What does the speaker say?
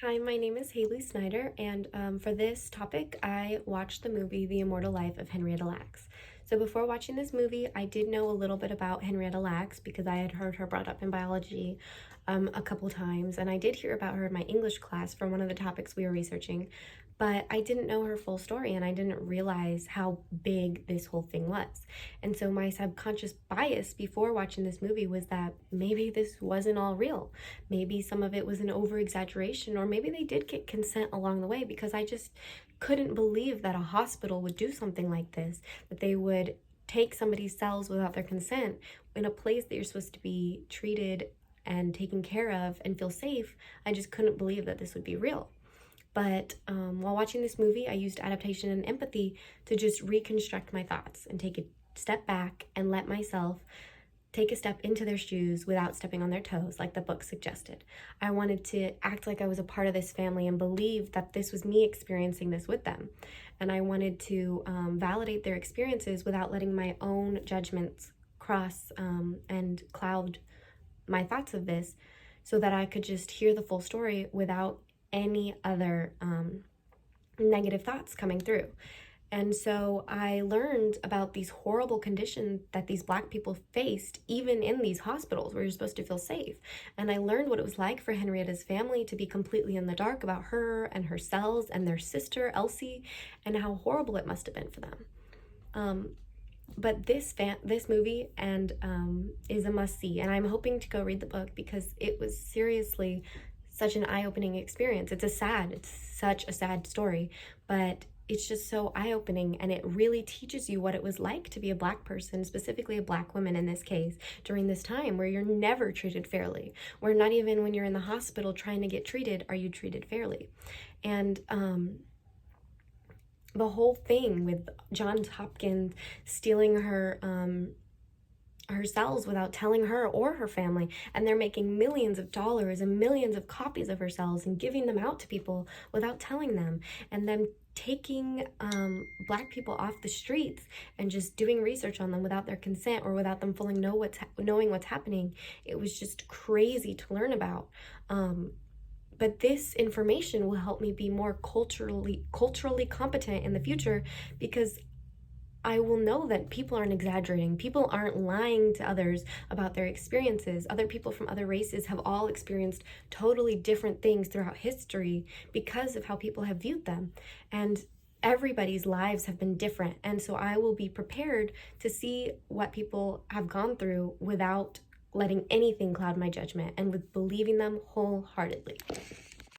Hi, my name is Haley Snyder, and for this topic, I watched the movie The Immortal Life of Henrietta Lacks. So before watching this movie, I did know a little bit about Henrietta Lacks because I had heard her brought up in biology a couple times, and I did hear about her in my English class for one of the topics we were researching, but I didn't know her full story, and I didn't realize how big this whole thing was. And so my subconscious bias before watching this movie was that maybe this wasn't all real. Maybe some of it was an over exaggeration, or maybe they did get consent along the way, because I just couldn't believe that a hospital would do something like this, that they would take somebody's cells without their consent in a place that you're supposed to be treated and taken care of and feel safe. I just couldn't believe that this would be real. But while watching this movie, I used adaptation and empathy to just reconstruct my thoughts and take a step back and let myself take a step into their shoes without stepping on their toes, like the book suggested. I wanted to act like I was a part of this family and believe that this was me experiencing this with them. And I wanted to validate their experiences without letting my own judgments cross and cloud my thoughts of this, so that I could just hear the full story without any other negative thoughts coming through. And so I learned about these horrible conditions that these Black people faced, even in these hospitals where you're supposed to feel safe. And I learned what it was like for Henrietta's family to be completely in the dark about her and her cells and their sister, Elsie, and how horrible it must have been for them. But this movie is a must-see, and I'm hoping to go read the book because it was seriously such an eye-opening experience. It's such a sad story, but it's just so eye-opening, and it really teaches you what it was like to be a Black person, specifically a Black woman in this case, during this time where you're never treated fairly, where not even when you're in the hospital trying to get treated are you treated fairly. And the whole thing with Johns Hopkins stealing her cells without telling her or her family, and they're making millions of dollars and millions of copies of her cells and giving them out to people without telling them, and them taking Black people off the streets and just doing research on them without their consent or without them fully knowing what's happening. It was just crazy to learn about. But this information will help me be more culturally competent in the future, because I will know that people aren't exaggerating. People aren't lying to others about their experiences. Other people from other races have all experienced totally different things throughout history because of how people have viewed them. And everybody's lives have been different. And so I will be prepared to see what people have gone through without letting anything cloud my judgment, and with believing them wholeheartedly.